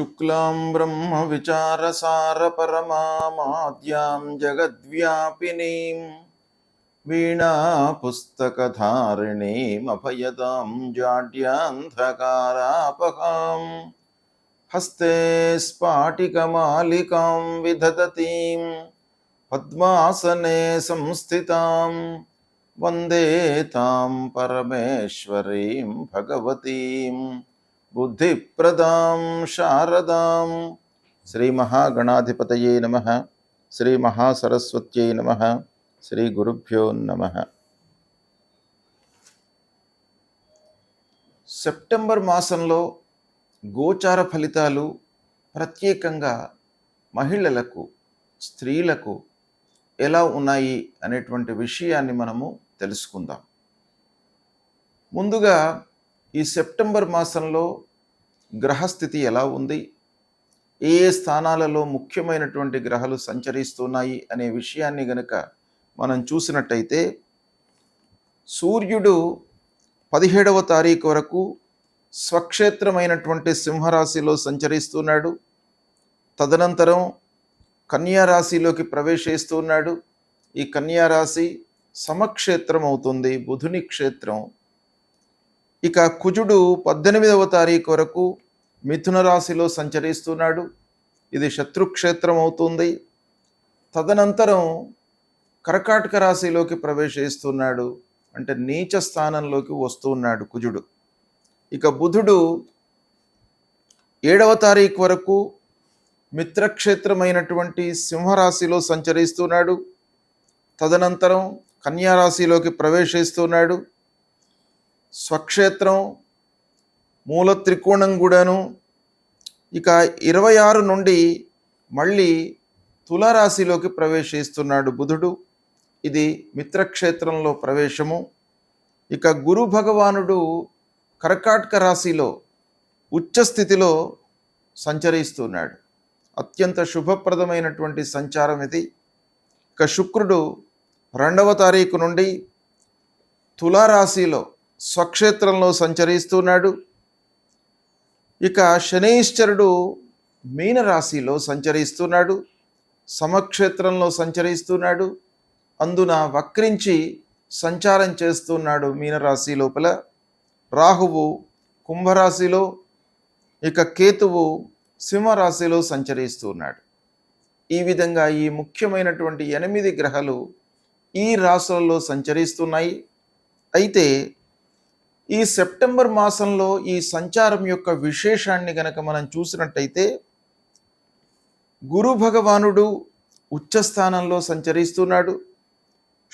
शुक्लां ब्रह्मविचारसारपरमामाद्यां जगद्व्यापिनीं वीणापुस्तकधारिणीमभयदां जाड्यान्धकारापहां हस्ते स्फाटिकमालिकां विदधतीं पद्मासने संस्थितां वन्दे तां परमेश्वरीं भगवतीं बुद्धिप्रदां शारदां। श्री महागणाधिपतये नमः। श्री महासरस्वत्यै नमः। శ్రీ గురుభ్యో నమః. సెప్టెంబర్ మాసంలో గోచార ఫలితాలు ప్రత్యేకంగా మహిళలకు, స్త్రీలకు ఎలా ఉన్నాయి అనేటువంటి విషయాన్ని మనము తెలుసుకుందాం. ముందుగా ఈ సెప్టెంబర్ మాసంలో గ్రహస్థితి ఎలా ఉంది, ఏ స్థానాలలో ముఖ్యమైనటువంటి గ్రహాలు సంచరిస్తున్నాయి అనే విషయాన్ని గనుక మనం చూసినట్టయితే, సూర్యుడు 17వ తారీఖు వరకు స్వక్షేత్రమైనటువంటి సింహరాశిలో సంచరిస్తున్నాడు. తదనంతరం కన్యారాశిలోకి ప్రవేశిస్తున్నాడు. ఈ కన్యారాశి సమక్షేత్రం అవుతుంది, బుధుని క్షేత్రం. ఇక కుజుడు 18వ తారీఖు వరకు మిథున రాశిలో సంచరిస్తున్నాడు. ఇది శత్రుక్షేత్రం అవుతుంది. తదనంతరం కర్కాటక రాశిలోకి ప్రవేశిస్తున్నాడు, అంటే నీచ స్థానంలోకి వస్తున్నాడు కుజుడు. ఇక బుధుడు 7వ తారీఖు వరకు మిత్రక్షేత్రమైనటువంటి సింహరాశిలో సంచరిస్తున్నాడు. తదనంతరం కన్యారాశిలోకి ప్రవేశిస్తున్నాడు. స్వక్షేత్రం మూల త్రికోణం కూడాను. ఇక 26 నుండి మళ్ళీ తులారాశిలోకి ప్రవేశిస్తున్నాడు బుధుడు. ఇది మిత్రక్షేత్రంలో ప్రవేశము. ఇక గురు భగవానుడు కర్కాటక రాశిలో ఉచ్చస్థితిలో సంచరిస్తున్నాడు. అత్యంత శుభప్రదమైనటువంటి సంచారం ఇది. ఇక శుక్రుడు 2వ తారీఖు నుండి తులారాశిలో స్వక్షేత్రంలో సంచరిస్తున్నాడు. ఇక శనైశ్చరుడు మీనరాశిలో సంచరిస్తున్నాడు, సమక్షేత్రంలో సంచరిస్తున్నాడు. అందున వక్రించి సంచారం చేస్తున్నాడు మీనరాశి లోపల. రాహువు కుంభరాశిలో, ఇక కేతువు సింహరాశిలో సంచరిస్తున్నాడు. ఈ విధంగా ఈ ముఖ్యమైనటువంటి 8 గ్రహాలు ఈ రాశులలో సంచరిస్తున్నాయి. అయితే ఈ సెప్టెంబర్ మాసంలో ఈ సంచారం యొక్క విశేషాన్ని గనక మనం చూసినట్టయితే, గురు భగవానుడు ఉచ్చస్థానంలో సంచరిస్తున్నాడు,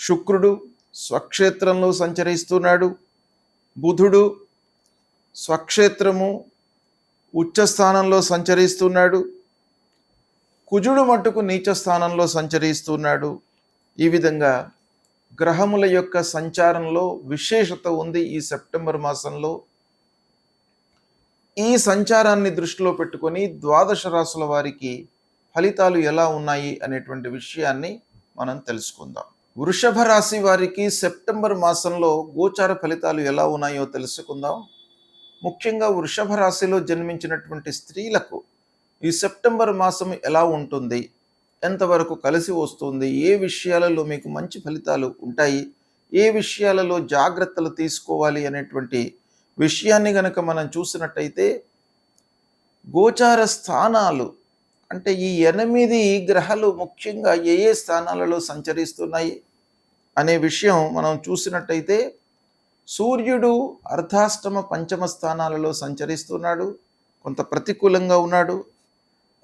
శుక్రుడు స్వక్షేత్రంలో సంచరిస్తున్నాడు, బుధుడు స్వక్షేత్రము ఉచ్చస్థానంలో సంచరిస్తున్నాడు, కుజుడు మట్టుకు నీచ స్థానంలో సంచరిస్తున్నాడు. ఈ విధంగా గ్రహముల యొక్క సంచారంలో విశేషత ఉంది ఈ సెప్టెంబర్ మాసంలో. ఈ సంచారాన్ని దృష్టిలో పెట్టుకొని ద్వాదశ రాశుల వారికి ఫలితాలు ఎలా ఉన్నాయి అనేటువంటి విషయాన్ని మనం తెలుసుకుందాం. వృషభ రాశి వారికి సెప్టెంబర్ మాసంలో గోచార ఫలితాలు ఎలా ఉన్నాయో తెలుసుకుందాం. ముఖ్యంగా వృషభ రాశిలో జన్మించినటువంటి స్త్రీలకు ఈ సెప్టెంబర్ మాసం ఎలా ఉంటుంది, ఎంతవరకు కలిసి వస్తుంది, ఏ విషయాలలో మీకు మంచి ఫలితాలు ఉంటాయి, ఏ విషయాలలో జాగ్రత్తలు తీసుకోవాలి అనేటువంటి విషయాన్ని గనక మనం చూసినట్టయితే, గోచార స్థానాలు అంటే ఈ 8 గ్రహాలు ముఖ్యంగా ఏ ఏ స్థానాలలో సంచరిస్తున్నాయి అనే విషయం మనం చూసినట్టయితే, సూర్యుడు అర్ధాష్టమ పంచమ స్థానాలలో సంచరిస్తున్నాడు, కొంత ప్రతికూలంగా ఉన్నాడు.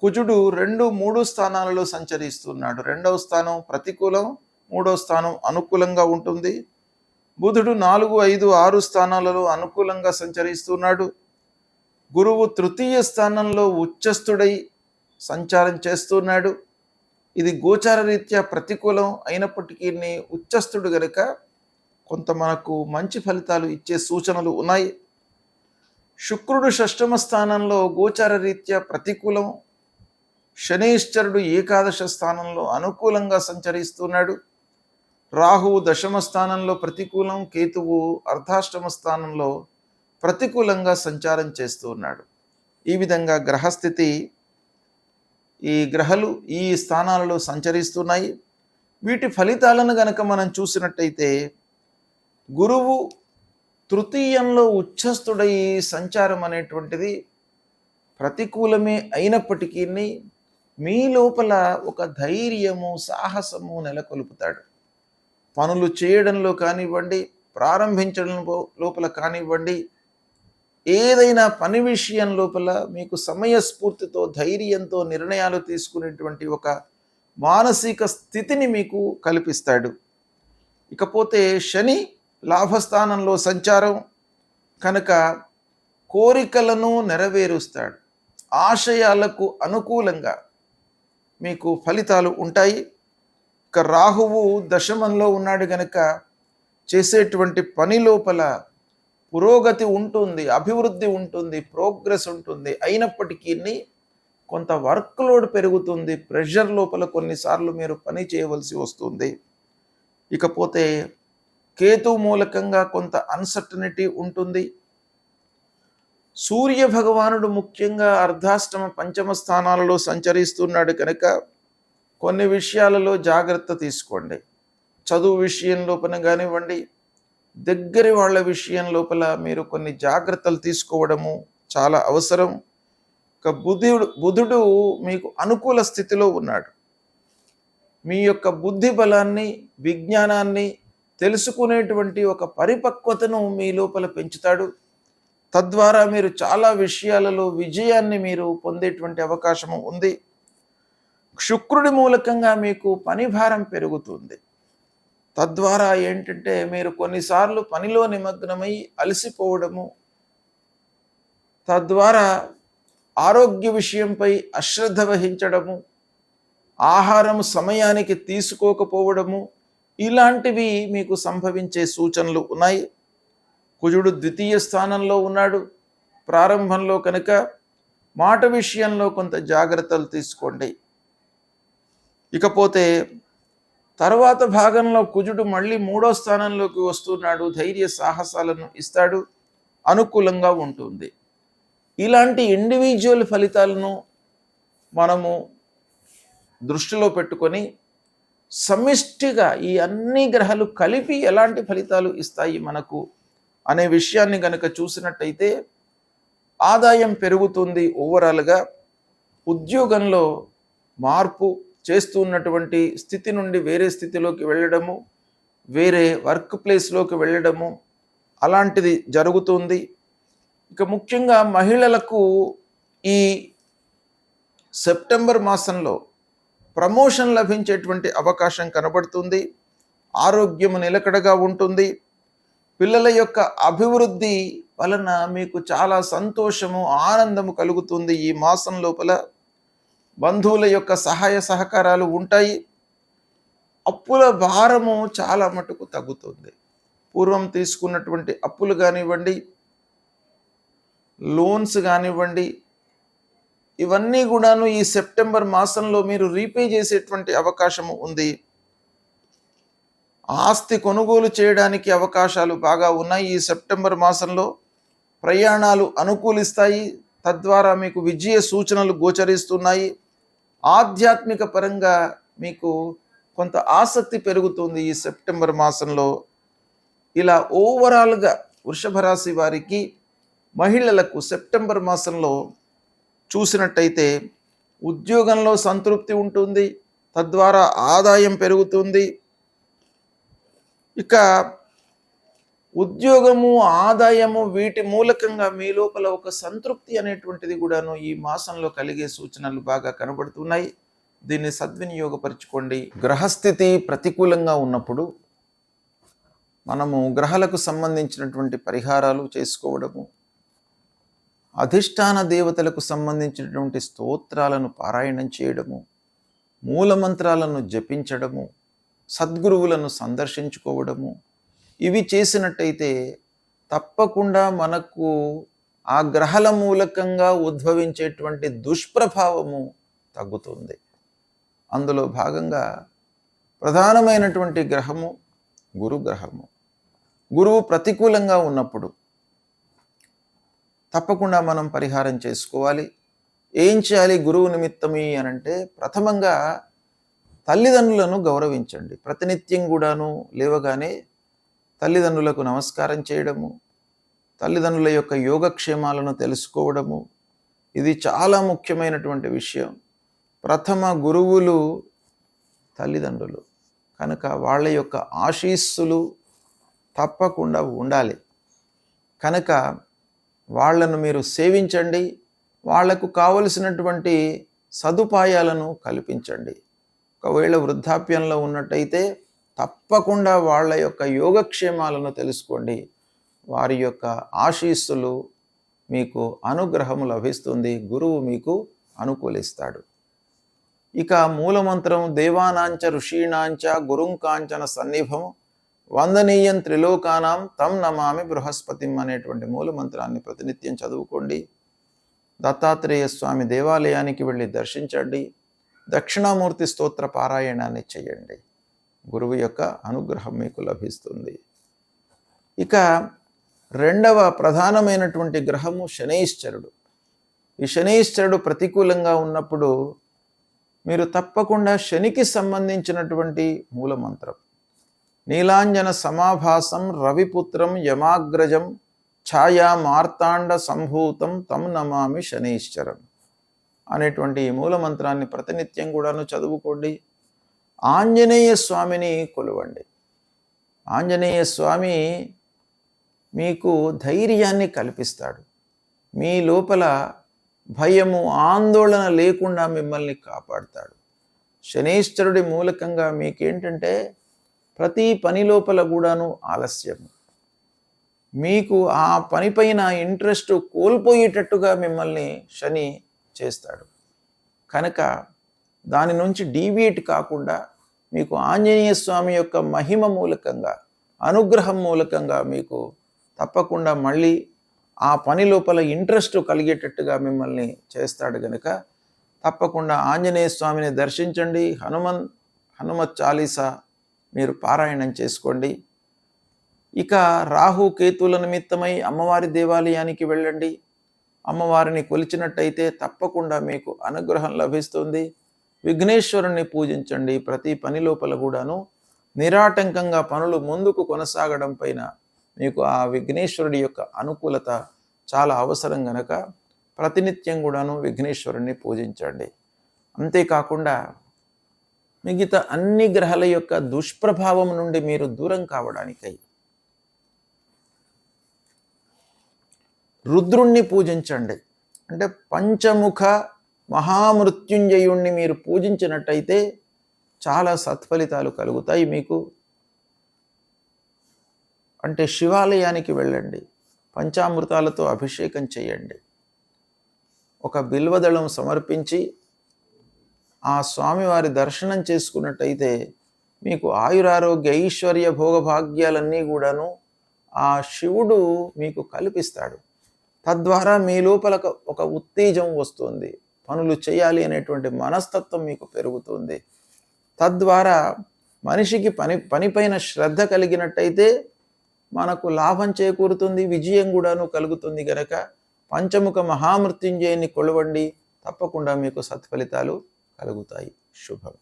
కుజుడు 2, 3 స్థానాలలో సంచరిస్తున్నాడు. 2వ స్థానం ప్రతికూలం, 3వ స్థానం అనుకూలంగా ఉంటుంది. బుధుడు 4, 5, 6 స్థానాలలో అనుకూలంగా సంచరిస్తున్నాడు. గురువు తృతీయ స్థానంలో ఉచ్చస్థుడై సంచారం చేస్తున్నాడు. ఇది గోచార రీత్యా ప్రతికూలం అయినప్పటికీ ఉచ్చస్థుడు గనుక కొంత మనకు మంచి ఫలితాలు ఇచ్చే సూచనలు ఉన్నాయి. శుక్రుడు 6వ స్థానంలో గోచార రీత్యా ప్రతికూలం. శనైశ్చరుడు ఏకాదశ స్థానంలో అనుకూలంగా సంచరిస్తున్నాడు. రాహువు 10వ స్థానంలో ప్రతికూలం, కేతువు అర్ధాష్టమ స్థానంలో ప్రతికూలంగా సంచారం చేస్తూ ఉన్నాడు. ఈ విధంగా గ్రహస్థితి ఈ గ్రహాలు ఈ స్థానాలలో సంచరిస్తున్నాయి. వీటి ఫలితాలను గనక మనం చూసినట్టయితే గురువు తృతీయంలో ఉచ్ఛస్థుడై సంచారం అనేటువంటిది ప్రతికూలమే అయినప్పటికీ మీ లోపల ఒక ధైర్యము, సాహసము నెలకొల్పుతాడు. పనులు చేయడంలో కానివ్వండి, ప్రారంభించడం లోపల కానివ్వండి, ఏదైనా పని విషయం లోపల మీకు సమయస్ఫూర్తితో, ధైర్యంతో నిర్ణయాలు తీసుకునేటువంటి ఒక మానసిక స్థితిని మీకు కల్పిస్తాడు. ఇకపోతే శని లాభస్థానంలో సంచారం కనుక కోరికలను నెరవేరుస్తాడు. ఆశయాలకు అనుకూలంగా మీకు ఫలితాలు ఉంటాయి. ఇక రాహువు దశమంలో ఉన్నాడు కనుక చేసేటువంటి పని లోపల పురోగతి ఉంటుంది, అభివృద్ధి ఉంటుంది, ప్రోగ్రెస్ ఉంటుంది. అయినప్పటికీ కొంత వర్క్ లోడ్ పెరుగుతుంది, ప్రెషర్ లోపల కొన్నిసార్లు మీరు పని చేయవలసి వస్తుంది. ఇకపోతే కేతు మూలకంగా కొంత అన్సర్టనిటీ ఉంటుంది. సూర్య భగవానుడు ముఖ్యంగా అర్ధాష్టమ పంచమ స్థానాలలో సంచరిస్తున్నాడు కనుక కొన్ని విషయాలలో జాగ్రత్త తీసుకోండి. చదువు విషయం లోపల కానివ్వండి, దగ్గరి వాళ్ళ విషయం లోపల మీరు కొన్ని జాగ్రత్తలు తీసుకోవడము చాలా అవసరం. ఇక బుధుడు మీకు అనుకూల స్థితిలో ఉన్నాడు. మీ యొక్క బుద్ధి బలాన్ని, విజ్ఞానాన్ని తెలుసుకునేటువంటి ఒక పరిపక్వతను మీ లోపల పెంచుతాడు. తద్వారా మీరు చాలా విషయాలలో విజయాన్ని మీరు పొందేటువంటి అవకాశం ఉంది. శుక్రుడి మూలకంగా మీకు పని భారం పెరుగుతుంది. తద్వారా ఏంటంటే మీరు కొన్నిసార్లు పనిలో నిమగ్నమై అలసిపోవడము, తద్వారా ఆరోగ్య విషయంపై అశ్రద్ధ వహించడము, ఆహారం సమయానికి తీసుకోకపోవడము, ఇలాంటివి మీకు సంభవించే సూచనలు ఉన్నాయి. కుజుడు ద్వితీయ స్థానంలో ఉన్నాడు ప్రారంభంలో కనుక మాట విషయంలో కొంత జాగ్రత్తలు తీసుకోండి. ఇకపోతే తర్వాత భాగంలో కుజుడు మళ్ళీ 3వ స్థానంలోకి వస్తున్నాడు, ధైర్య సాహసాలను ఇస్తాడు, అనుకూలంగా ఉంటుంది. ఇలాంటి ఇండివిజువల్ ఫలితాలను మనము దృష్టిలో పెట్టుకొని సమిష్టిగా ఈ అన్ని గ్రహాలు కలిపి ఎలాంటి ఫలితాలు ఇస్తాయి మనకు అనే విషయాన్ని కనుక చూసినట్టయితే ఆదాయం పెరుగుతుంది. ఓవరాల్గా ఉద్యోగంలో మార్పు చేస్తున్నటువంటి స్థితి నుండి వేరే స్థితిలోకి వెళ్ళడము, వేరే వర్క్ ప్లేస్లోకి వెళ్ళడము అలాంటిది జరుగుతుంది. ఇక ముఖ్యంగా మహిళలకు ఈ సెప్టెంబర్ మాసంలో ప్రమోషన్ లభించేటువంటి అవకాశం కనబడుతుంది. ఆరోగ్యము నిలకడగా ఉంటుంది. పిల్లల యొక్క అభివృద్ధి వలన మీకు చాలా సంతోషము, ఆనందము కలుగుతుంది. ఈ మాసం లోపల బంధువుల యొక్క సహాయ సహకారాలు ఉంటాయి. అప్పుల భారము చాలా మటుకు తగ్గుతుంది. పూర్వం తీసుకున్నటువంటి అప్పులు కానివ్వండి, లోన్స్ కానివ్వండి, ఇవన్నీ కూడాను ఈ సెప్టెంబర్ మాసంలో మీరు రీపే చేసేటువంటి అవకాశము ఉంది. ఆస్తి కొనుగోలు చేయడానికి అవకాశాలు బాగా ఉన్నాయి. ఈ సెప్టెంబర్ మాసంలో ప్రయాణాలు అనుకూలిస్తాయి. తద్వారా మీకు విజయ సూచనలు గోచరిస్తున్నాయి. ఆధ్యాత్మిక పరంగా మీకు కొంత ఆసక్తి పెరుగుతుంది ఈ సెప్టెంబర్ మాసంలో. ఇలా ఓవరాల్గా వృషభ రాశి వారికి, మహిళలకు సెప్టెంబర్ మాసంలో చూసినట్టయితే ఉద్యోగంలో సంతృప్తి ఉంటుంది, తద్వారా ఆదాయం పెరుగుతుంది. ఇక ఉద్యోగము, ఆదాయము వీటి మూలకంగా మీ లోపల ఒక సంతృప్తి అనేటువంటిది కూడాను ఈ మాసంలో కలిగే సూచనలు బాగా కనబడుతున్నాయి. దీన్ని సద్వినియోగపరచుకోండి. గ్రహస్థితి ప్రతికూలంగా ఉన్నప్పుడు మనము గ్రహాలకు సంబంధించినటువంటి పరిహారాలు చేసుకోవడము, అధిష్టాన దేవతలకు సంబంధించినటువంటి స్తోత్రాలను పారాయణం చేయడము, మూలమంత్రాలను జపించడము, సద్గురువులను సందర్శించుకోవడము, ఇవి చేసినట్టయితే తప్పకుండా మనకు ఆ గ్రహాల మూలకంగా ఉద్భవించేటువంటి దుష్ప్రభావము తగ్గుతుంది. అందులో భాగంగా ప్రధానమైనటువంటి గ్రహము గురు గ్రహము. గురువు ప్రతికూలంగా ఉన్నప్పుడు తప్పకుండా మనం పరిహారం చేసుకోవాలి. ఏం చేయాలి గురువు నిమిత్తమి అనంటే, ప్రథమంగా తల్లిదండ్రులను గౌరవించండి. ప్రతినిత్యం కూడాను లేవగానే తల్లిదండ్రులకు నమస్కారం చేయడము, తల్లిదండ్రుల యొక్క యోగక్షేమాలను తెలుసుకోవడము, ఇది చాలా ముఖ్యమైనటువంటి విషయం. ప్రథమ గురువులు తల్లిదండ్రులు కనుక వాళ్ళ యొక్క ఆశీస్సులు తప్పకుండా ఉండాలి. కనుక వాళ్ళను మీరు సేవించండి, వాళ్లకు కావలసినటువంటి సదుపాయాలను కల్పించండి. ఒకవేళ వృద్ధాప్యంలో ఉన్నట్టయితే తప్పకుండా వాళ్ళ యొక్క యోగక్షేమాలను తెలుసుకోండి. వారి యొక్క ఆశీస్సులు మీకు అనుగ్రహం లభిస్తుంది, గురువు మీకు అనుకూలిస్తాడు. ఇక మూలమంత్రం దేవానాంచ ఋషీణాంచ గురుంకాంచన సన్నిభం వందనీయం త్రిలోకానాం తం నమామి బృహస్పతిం అనేటువంటి మూలమంత్రాన్ని ప్రతినిత్యం చదువుకోండి. దత్తాత్రేయ స్వామి దేవాలయానికి వెళ్ళి దర్శించండి. దక్షిణామూర్తి స్తోత్ర పారాయణాన్ని చేయండి. గురువు యొక్క అనుగ్రహం మీకు లభిస్తుంది. ఇక రెండవ ప్రధానమైనటువంటి గ్రహము శనైశ్చరుడు. ఈ శనైశ్చరుడు ప్రతికూలంగా ఉన్నప్పుడు మీరు తప్పకుండా శనికి సంబంధించినటువంటి మూలమంత్రం నీలాంజన సమాభాసం రవిపుత్రం యమాగ్రజం ఛాయా మార్తాండ సంభూతం తం నమామి శనైశ్చరం అనేటువంటి ఈ మూలమంత్రాన్ని ప్రతినిత్యం కూడాను చదువుకోండి. ఆంజనేయ స్వామిని కొలవండి. ఆంజనేయ స్వామి మీకు ధైర్యాన్ని కల్పిస్తాడు. మీ లోపల భయము ఆందోళన లేకుండా మిమ్మల్ని కాపాడుతాడు. శనైశ్చరుడి మూలకంగా మీకేంటంటే ప్రతి పని లోపల కూడాను ఆలస్యము, మీకు ఆ పనిపైన ఇంట్రెస్ట్ కోల్పోయేటట్టుగా మిమ్మల్ని శని చేస్తాడు. కనుక దాని నుంచి డీవియేట్ కాకుండా మీకు ఆంజనేయ స్వామి యొక్క మహిమ మూలకంగా, అనుగ్రహం మూలకంగా మీకు తప్పకుండా మళ్ళీ ఆ పని లోపల ఇంట్రెస్ట్ కలిగేటట్టుగా మిమ్మల్ని చేస్తాడు. కనుక తప్పకుండా ఆంజనేయ స్వామిని దర్శించండి. హనుమత్ చాలీసా మీరు పారాయణం చేసుకోండి. ఇక రాహు కేతుల నిమిత్తమై అమ్మవారి దేవాలయానికి వెళ్ళండి. అమ్మవారిని కొలిచినట్టయితే తప్పకుండా మీకు అనుగ్రహం లభిస్తుంది. విఘ్నేశ్వరుణ్ణి పూజించండి. ప్రతి పని లోపల కూడాను నిరాటంకంగా పనులు ముందుకు కొనసాగడం పైన మీకు ఆ విఘ్నేశ్వరుడి యొక్క అనుకూలత చాలా అవసరం గనక ప్రతినిత్యం కూడాను విఘ్నేశ్వరుణ్ణి పూజించండి. అంతేకాకుండా మిగతా అన్ని గ్రహాల యొక్క దుష్ప్రభావం నుండి మీరు దూరం కావడానికై రుద్రుణ్ణి పూజించండి. అంటే పంచముఖ మహామృత్యుంజయుణ్ణి మీరు పూజించినట్టయితే చాలా సత్ఫలితాలు కలుగుతాయి మీకు. అంటే శివాలయానికి వెళ్ళండి, పంచామృతాలతో అభిషేకం చేయండి, ఒక బిల్వదళం సమర్పించి ఆ స్వామివారి దర్శనం చేసుకున్నట్టయితే మీకు ఆయురారోగ్య ఐశ్వర్య భోగభాగ్యాలన్నీ కూడాను ఆ శివుడు మీకు కల్పిస్తాడు. తద్వారా మీ లోపల ఒక ఉత్తేజం వస్తుంది, పనులు చేయాలి అనేటువంటి మనస్తత్వం మీకు పెరుగుతుంది. తద్వారా మనిషికి పనిపైన శ్రద్ధ కలిగినట్టయితే మనకు లాభం చేకూరుతుంది, విజయం కూడాను కలుగుతుంది. గనక పంచముఖ మహామృత్యుంజయుని కొలవండి, తప్పకుండా మీకు సత్ఫలితాలు కలుగుతాయి. శుభం.